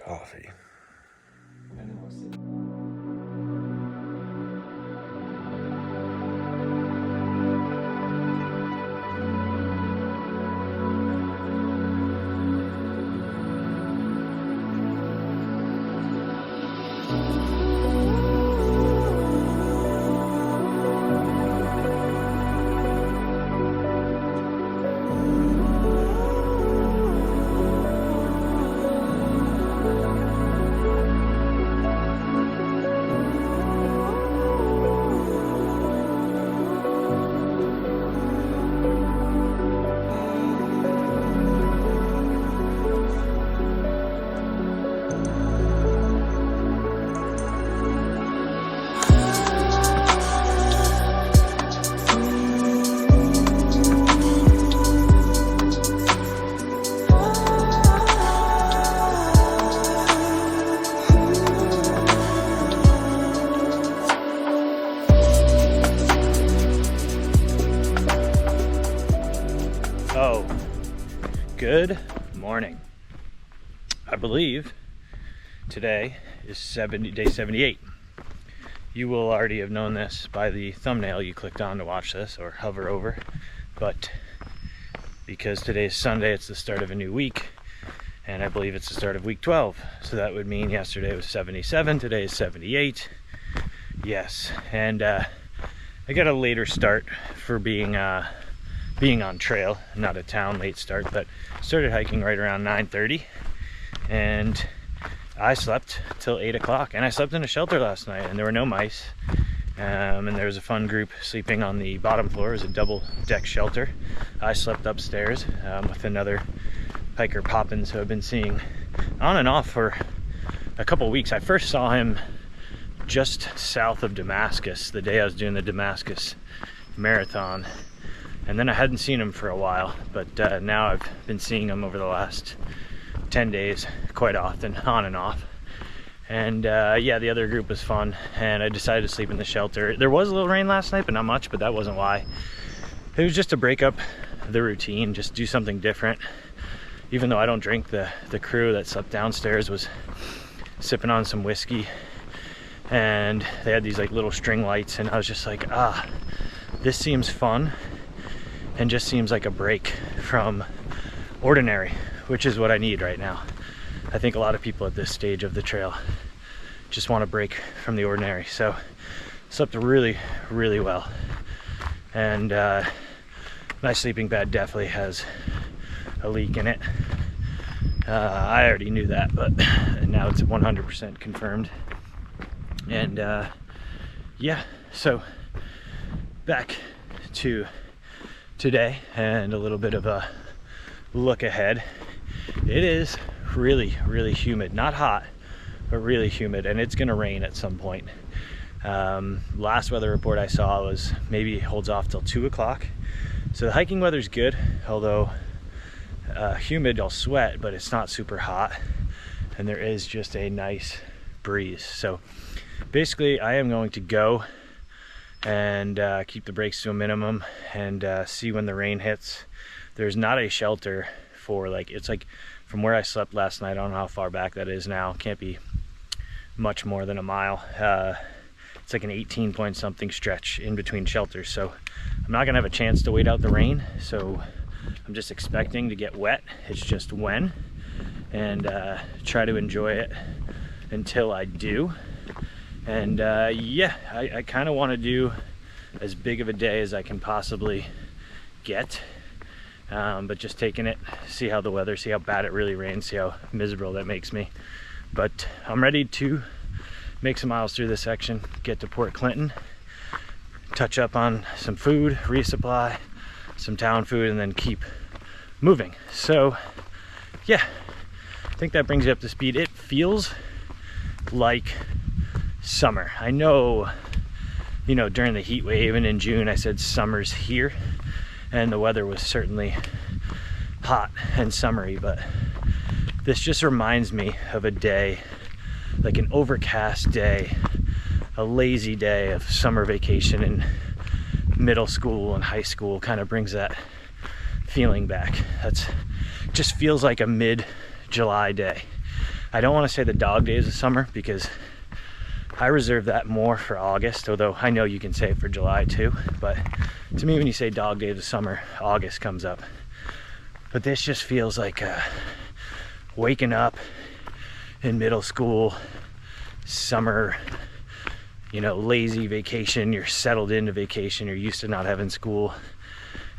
coffee. Good morning. I believe today is day 78. You will already have known this by the thumbnail you clicked on to watch this or hover over, but because today is Sunday, it's the start of a new week, and I believe it's the start of week 12. So that would mean yesterday was 77, today is 78. Yes, and I got a later start for being on trail, not a town late start, but started hiking right around 9:30, and I slept till 8 o'clock, and I slept in a shelter last night, and there were no mice, and there was a fun group sleeping on the bottom floor. It was a double deck shelter. I slept upstairs with another hiker, Poppins, who I've been seeing on and off for a couple weeks. I first saw him just south of Damascus the day I was doing the Damascus marathon, and then I hadn't seen him for a while, but now I've been seeing him over the last 10 days quite often, on and off. And yeah, the other group was fun, and I decided to sleep in the shelter. There was a little rain last night, but not much, but that wasn't why. It was just to break up the routine, just do something different. Even though I don't drink, the crew that slept downstairs was sipping on some whiskey, and they had these like little string lights, and I was just like, this seems fun. And just seems like a break from ordinary, which is what I need right now. I think a lot of people at this stage of the trail just want to break from the ordinary. So slept really, really well. And my sleeping bag definitely has a leak in it. I already knew that, but now it's 100% confirmed. And yeah, so back to today and a little bit of a look ahead. It is really, really humid. Not hot, but really humid, and it's gonna rain at some point. Last weather report I saw was maybe holds off till 2 o'clock. So the hiking weather's good, although humid, I'll sweat, but it's not super hot, and there is just a nice breeze. So basically I am going to go and keep the brakes to a minimum and see when the rain hits. There's not a shelter for, like, it's like from where I slept last night, I don't know how far back that is now, can't be much more than a mile. It's like an 18 point something stretch in between shelters, so I'm not gonna have a chance to wait out the rain, so I'm just expecting to get wet. It's just when, and try to enjoy it until I do. And yeah, I kind of want to do as big of a day as I can possibly get, but just taking it, see how the weather, see how bad it really rains, see how miserable that makes me. But I'm ready to make some miles through this section, get to Port Clinton, touch up on some food, resupply some town food, and then keep moving. So yeah, I think that brings you up to speed. It feels like summer. I know, you know, during the heat wave and in June I said summer's here, and the weather was certainly hot and summery, but this just reminds me of a day, like an overcast day, a lazy day of summer vacation in middle school and high school. Kind of brings that feeling back. That's just feels like a mid-July day. I don't want to say the dog days of summer because I reserve that more for August, although I know you can say it for July too. But to me, when you say dog days of summer, August comes up. But this just feels like waking up in middle school, summer, you know, lazy vacation. You're settled into vacation. You're used to not having school.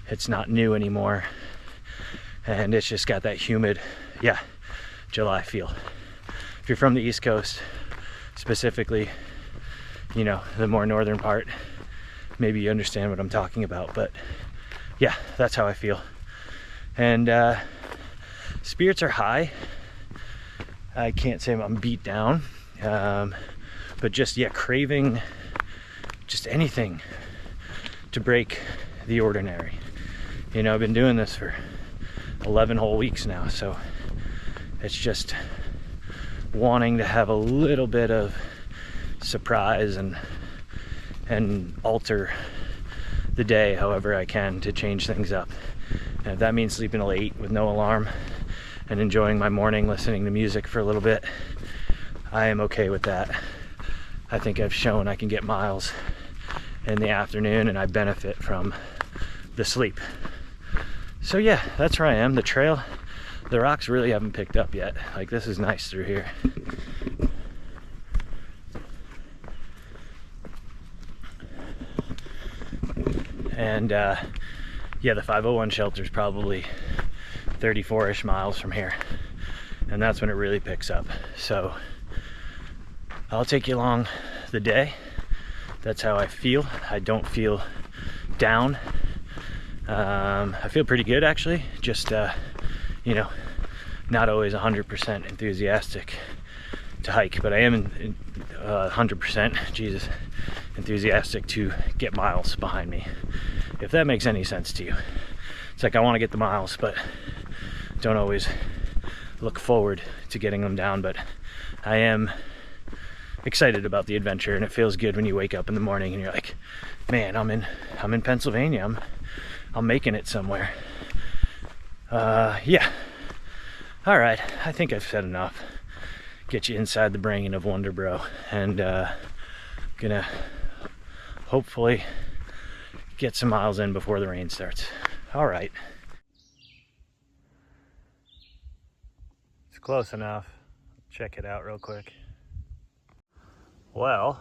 It's not new anymore. And it's just got that humid, yeah, July feel. If you're from the East Coast, specifically, you know, the more northern part, maybe you understand what I'm talking about. But yeah, that's how I feel. And spirits are high. I can't say I'm beat down, but just, yeah, craving just anything to break the ordinary. You know, I've been doing this for 11 whole weeks now, so it's just wanting to have a little bit of surprise and alter the day however I can to change things up. And if that means sleeping till 8 with no alarm and enjoying my morning listening to music for a little bit, I am okay with that. I think I've shown I can get miles in the afternoon and I benefit from the sleep. So yeah, that's where I am. The trail, the rocks really haven't picked up yet. Like, this is nice through here. And yeah, the 501 shelter is probably 34-ish miles from here, and that's when it really picks up. So I'll take you along the day. That's how I feel. I don't feel down. I feel pretty good, actually. Just you know, not always 100% enthusiastic to hike, but I am 100%, Jesus, enthusiastic to get miles behind me, if that makes any sense to you. It's like I want to get the miles, but don't always look forward to getting them down. But I am excited about the adventure, and it feels good when you wake up in the morning and you're like, man, I'm in Pennsylvania. I'm making it somewhere. Yeah. All right, I think I've said enough. Get you inside the brain of Wonder Bro, and gonna hopefully get some miles in before the rain starts. All right. It's close enough. Check it out real quick. Well,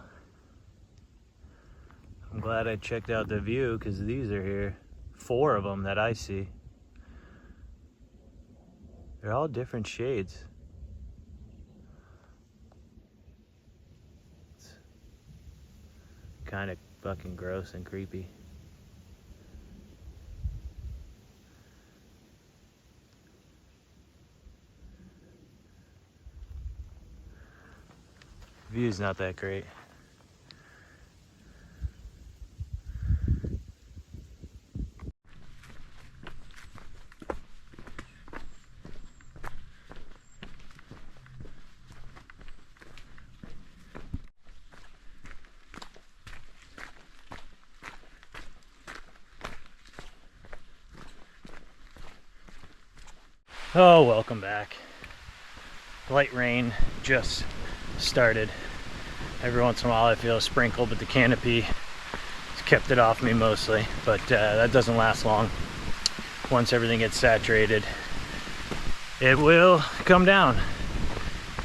I'm glad I checked out the view, because these are here. 4 of them that I see. They're all different shades. It's kind of fucking gross and creepy. View's not that great. Oh, welcome back. Light rain just started. Every once in a while I feel a sprinkle, but the canopy has kept it off me mostly. But that doesn't last long. Once everything gets saturated, it will come down.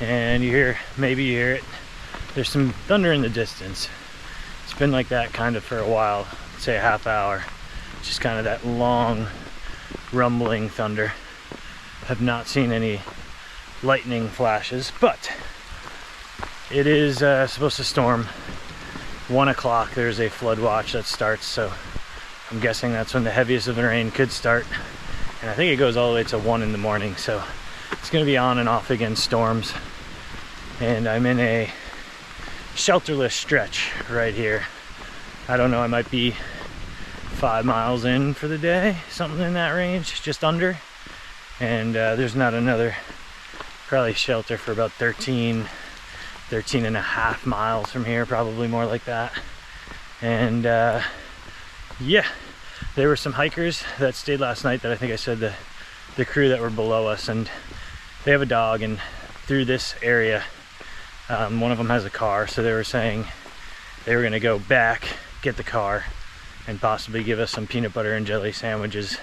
And maybe you hear it. There's some thunder in the distance. It's been like that kind of for a while, say a half hour. Just kind of that long rumbling thunder. Have not seen any lightning flashes, but it is supposed to storm. 1 o'clock there's a flood watch that starts, so I'm guessing that's when the heaviest of the rain could start, and I think it goes all the way to 1 in the morning, so it's going to be on and off against storms. And I'm in a shelterless stretch right here. I don't know, I might be 5 miles in for the day, something in that range, just under. And there's not another probably shelter for about 13 and a half miles from here, probably more like that. And yeah, there were some hikers that stayed last night that I think I said the crew that were below us, and they have a dog, and through this area. One of them has a car, so they were saying they were gonna go back, get the car, and possibly give us some peanut butter and jelly sandwiches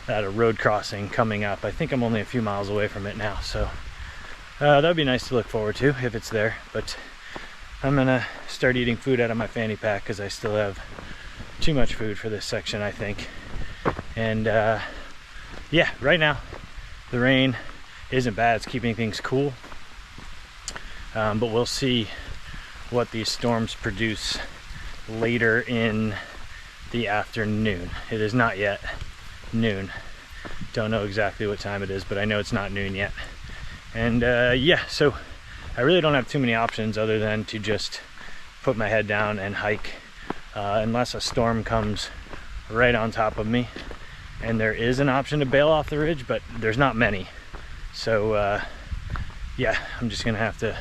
at a road crossing coming up. I think I'm only a few miles away from it now, so that would be nice to look forward to if it's there. But I'm gonna start eating food out of my fanny pack because I still have too much food for this section, I think. And yeah, right now the rain isn't bad. It's keeping things cool, but we'll see what these storms produce later in the afternoon. It is not yet noon. Don't know exactly what time it is, but I know it's not noon yet. And yeah, so I really don't have too many options other than to just put my head down and hike, unless a storm comes right on top of me. And there is an option to bail off the ridge, but there's not many. So yeah, I'm just gonna have to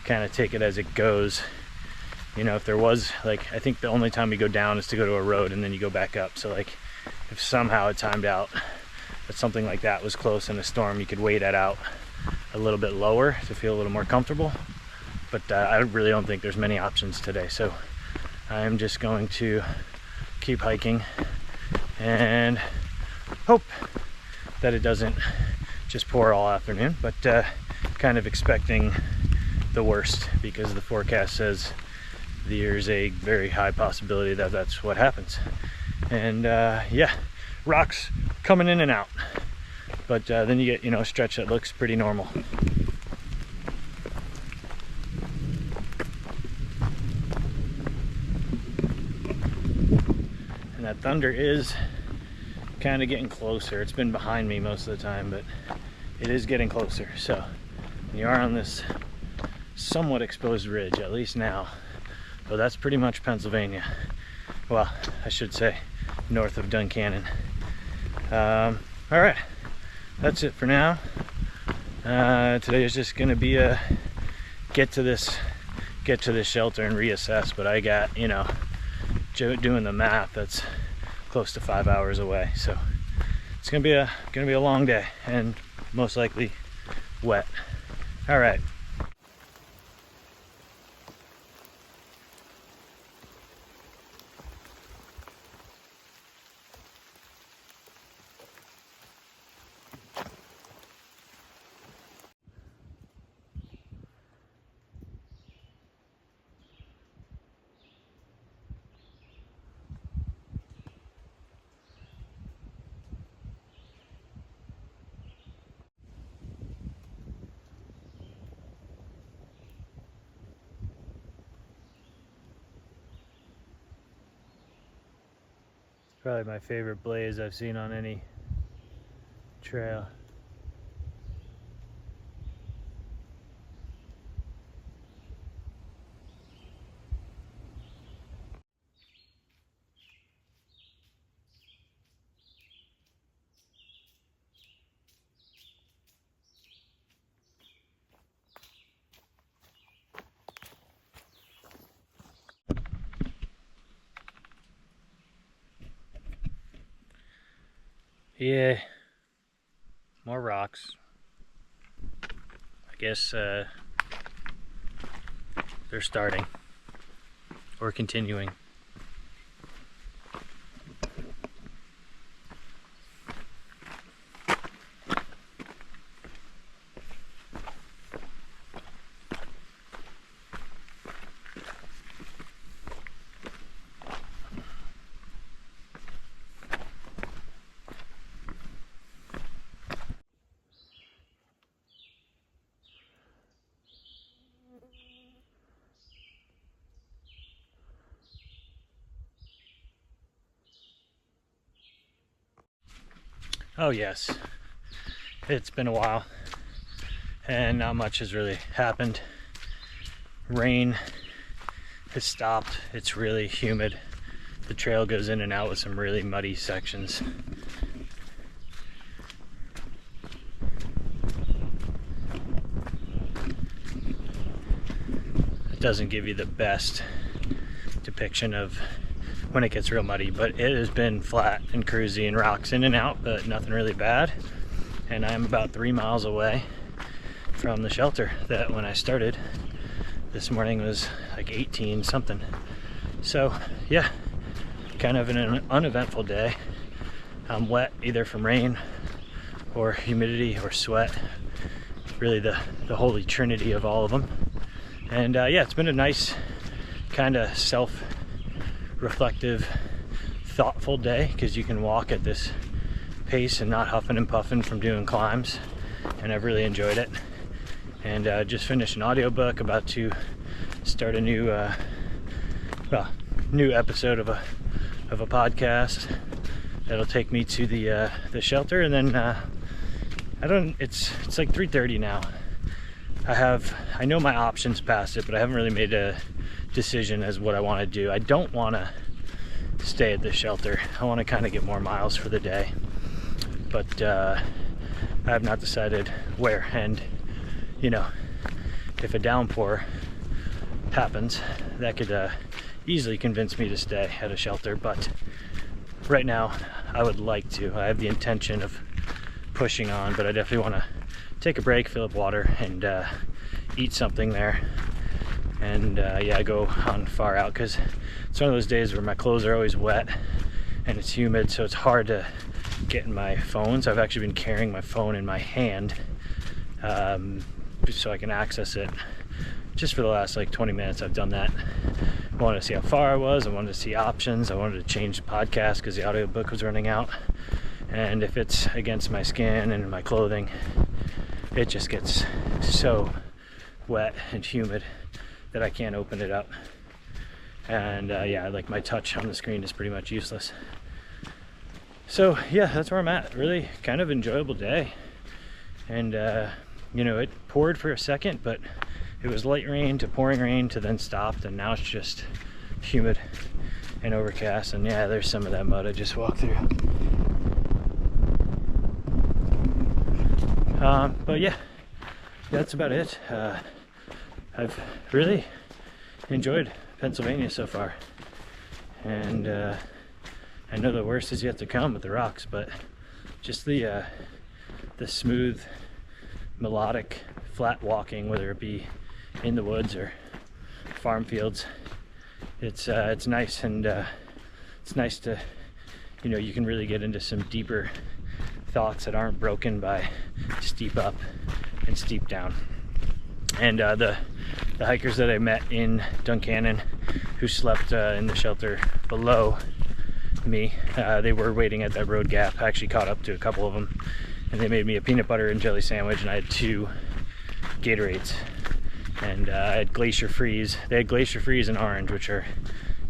kind of take it as it goes. You know, if there was, like, I think the only time we go down is to go to a road and then you go back up. So like, if somehow it timed out that something like that was close in a storm, you could wait that out a little bit lower to feel a little more comfortable. But I really don't think there's many options today. So I'm just going to keep hiking and hope that it doesn't just pour all afternoon, but kind of expecting the worst because the forecast says there's a very high possibility that that's what happens. And yeah, rocks coming in and out, but then you get, you know, a stretch that looks pretty normal. And that thunder is kind of getting closer. It's been behind me most of the time, but it is getting closer. So you are on this somewhat exposed ridge, at least now. So that's pretty much Pennsylvania. Well, I should say north of Duncannon. All right, that's it for now. Today is just gonna be a get to this shelter and reassess. But I got, you know, doing the math, that's close to 5 hours away. So it's gonna be a long day and most likely wet. All right. Probably my favorite blaze I've seen on any trail. Yeah, more rocks. I guess they're starting or continuing. Oh yes, it's been a while and not much has really happened. Rain has stopped. It's really humid. The trail goes in and out with some really muddy sections. It doesn't give you the best depiction of when it gets real muddy, but it has been flat and cruisy and rocks in and out, but nothing really bad. And I'm about 3 miles away from the shelter that when I started this morning was like 18 something. So yeah, kind of an uneventful day. I'm wet either from rain or humidity or sweat, really the holy trinity of all of them. And yeah, it's been a nice kind of self-reflective, thoughtful day, because you can walk at this pace and not huffing and puffing from doing climbs, and I've really enjoyed it. And just finished an audiobook, about to start a new new episode of a podcast that'll take me to the shelter. And then it's like 3:30 now. I know my options past it, but I haven't really made a decision as what I want to do. I don't want to stay at the shelter. I want to kind of get more miles for the day, but I have not decided where. And you know, if a downpour happens, that could easily convince me to stay at a shelter. But right now I would like to. I have the intention of pushing on, but I definitely want to take a break, fill up water, and eat something there. And yeah, go on far out, because it's one of those days where my clothes are always wet and it's humid, so it's hard to get in my phone. So I've actually been carrying my phone in my hand so I can access it. Just for the last like 20 minutes I've done that. I wanted to see how far I was. I wanted to see options. I wanted to change the podcast because the audiobook was running out. And if it's against my skin and my clothing, it just gets so wet and humid that I can't open it up. And yeah, like my touch on the screen is pretty much useless. So yeah, that's where I'm at. Really kind of enjoyable day. And you know, it poured for a second, but it was light rain to pouring rain to then stopped, and now it's just humid and overcast. And yeah, there's some of that mud I just walked through. But yeah, that's about it. I've really enjoyed Pennsylvania so far, and I know the worst is yet to come with the rocks, but just the smooth, melodic, flat walking, whether it be in the woods or farm fields, it's nice. And it's nice to, you know, you can really get into some deeper thoughts that aren't broken by steep up and steep down. And the hikers that I met in Duncannon who slept in the shelter below me, they were waiting at that road gap. I actually caught up to a couple of them, and they made me a peanut butter and jelly sandwich, and I had 2 Gatorades, and I had Glacier Freeze. They had Glacier Freeze and orange, which are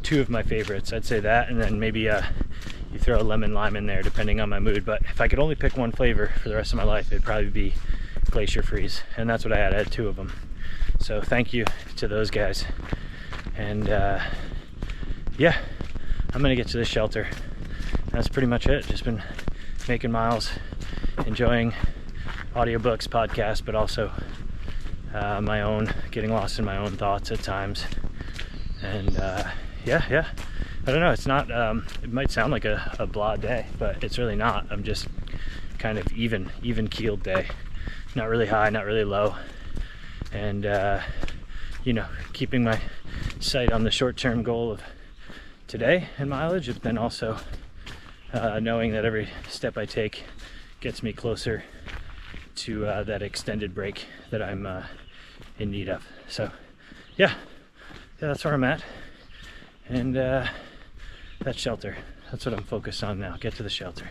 2 of my favorites. I'd say that, and then maybe you throw a lemon lime in there depending on my mood. But if I could only pick one flavor for the rest of my life, it'd probably be Glacier Freeze, and that's what I had. I had 2 of them. So thank you to those guys. And yeah, I'm gonna get to the shelter. That's pretty much it. Just been making miles, enjoying audiobooks, podcasts, but also my own, getting lost in my own thoughts at times. And yeah, I don't know, it's not, it might sound like a blah day, but it's really not. I'm just kind of even keeled day. Not really high, not really low. And you know, keeping my sight on the short-term goal of today and mileage, but then also knowing that every step I take gets me closer to that extended break that I'm in need of. So yeah, that's where I'm at. And that shelter, that's what I'm focused on now. Get to the shelter.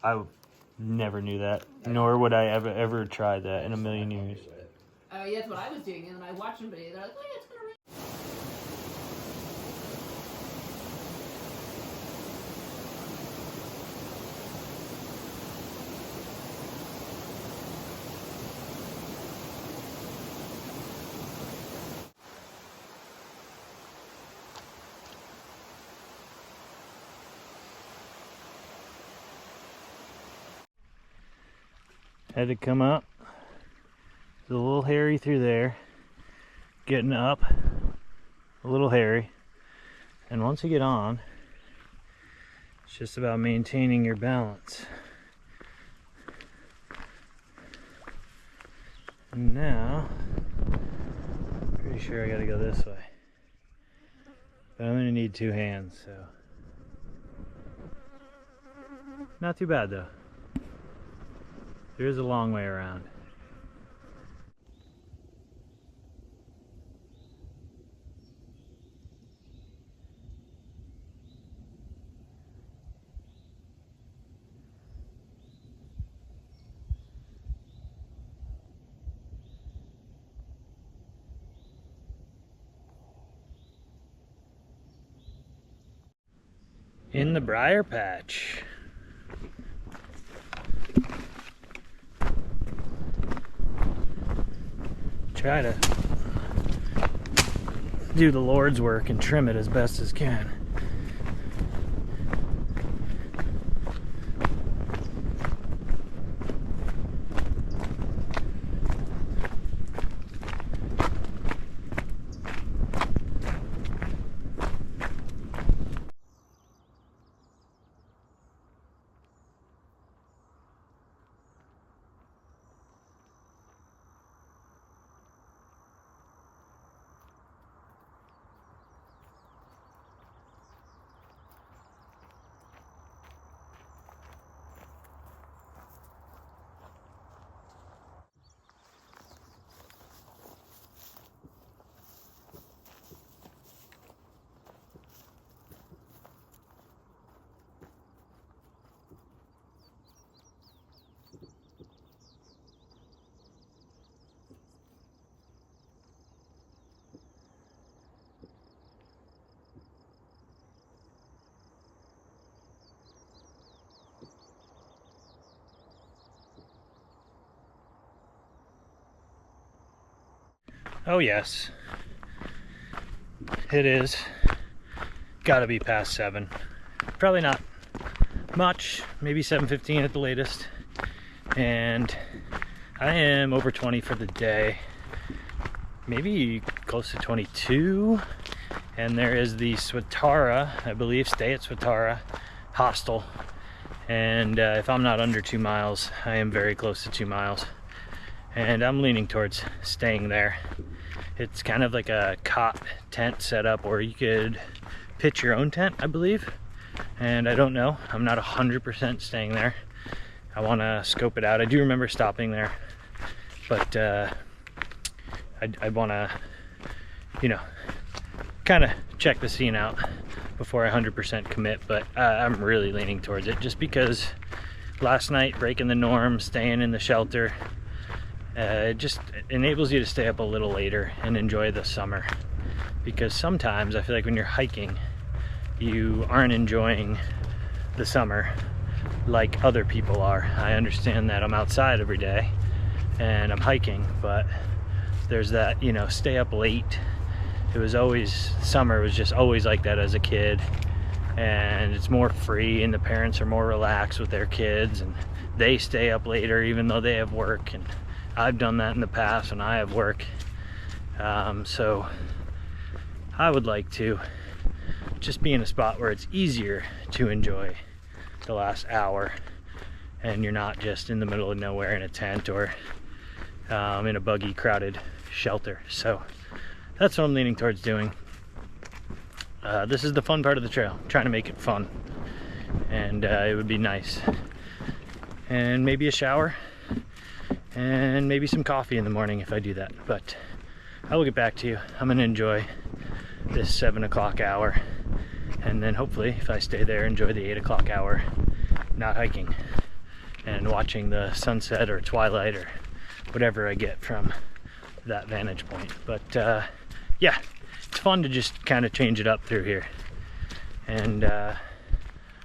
I never knew that, nor would I ever try that in a million years. Oh, yeah, that's what I was doing, and then I watched somebody, they're like, oh, yeah, it's gonna rain. Had to come up. It's a little hairy through there. Getting up, a little hairy. And once you get on, it's just about maintaining your balance. And now, pretty sure I gotta go this way. But I'm gonna need 2 hands, so. Not too bad though. There is a long way around. In the briar patch. Try to do the Lord's work and trim it as best as can. Oh yes, it is. Gotta be past 7. Probably not much, maybe 7:15 at the latest. And I am over 20 for the day, maybe close to 22. And there is the Swatara, I believe, stay at Swatara Hostel. And if I'm not under 2 miles, I am very close to 2 miles. And I'm leaning towards staying there. It's kind of like a cot tent setup, or you could pitch your own tent, I believe. And I don't know, I'm not 100% staying there. I want to scope it out. I do remember stopping there, but I want to, you know, kind of check the scene out before I 100% commit. But I'm really leaning towards it, just because last night, breaking the norm, staying in the shelter, it just enables you to stay up a little later and enjoy the summer. Because sometimes I feel like when you're hiking, you aren't enjoying the summer like other people are. I understand that I'm outside every day and I'm hiking, but there's that, you know, stay up late. It was always, summer was just always like that as a kid, and it's more free and the parents are more relaxed with their kids and they stay up later even though they have work. And I've done that in the past when I have work. So I would like to just be in a spot where it's easier to enjoy the last hour and you're not just in the middle of nowhere in a tent or in a buggy crowded shelter. So that's what I'm leaning towards doing. This is the fun part of the trail, trying to make it fun, and it would be nice. And maybe a shower and maybe some coffee in the morning if I do that. But I will get back to you. I'm gonna enjoy this 7 o'clock hour, and then hopefully if I stay there, enjoy the 8 o'clock hour not hiking. and watching the sunset or twilight or whatever I get from that vantage point. But yeah, it's fun to just kind of change it up through here. And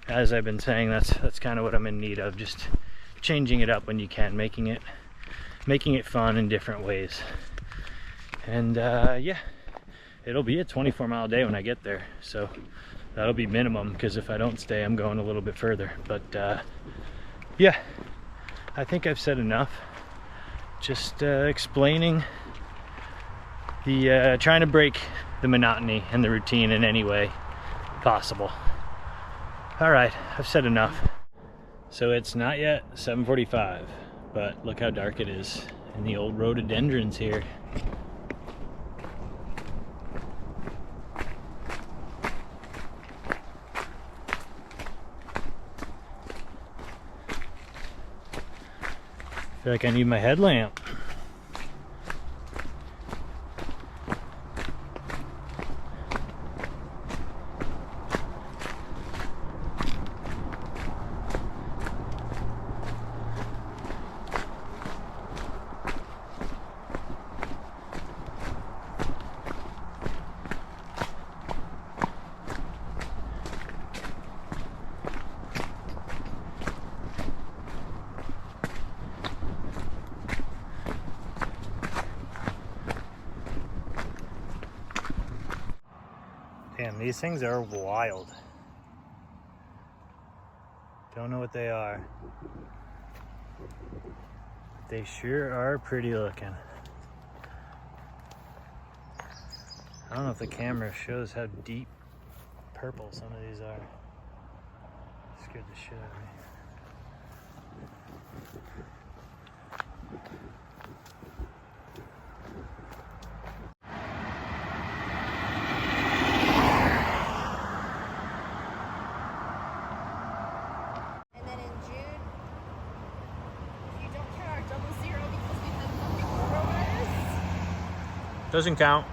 as I've been saying, that's kind of what I'm in need of, just changing it up when you can, making it fun in different ways. And yeah, it'll be a 24-mile day when I get there, so that'll be minimum, because if I don't stay, I'm going a little bit further. But yeah, I think I've said enough. Just explaining the trying to break the monotony and the routine in any way possible. All right, I've said enough. So it's not yet 7:45, but look how dark it is in the old rhododendrons here. I feel like I need my headlamp. Damn, these things are wild. Don't know what they are. They sure are pretty looking. I don't know if the camera shows how deep purple some of these are. Scared the shit out of me. Doesn't count.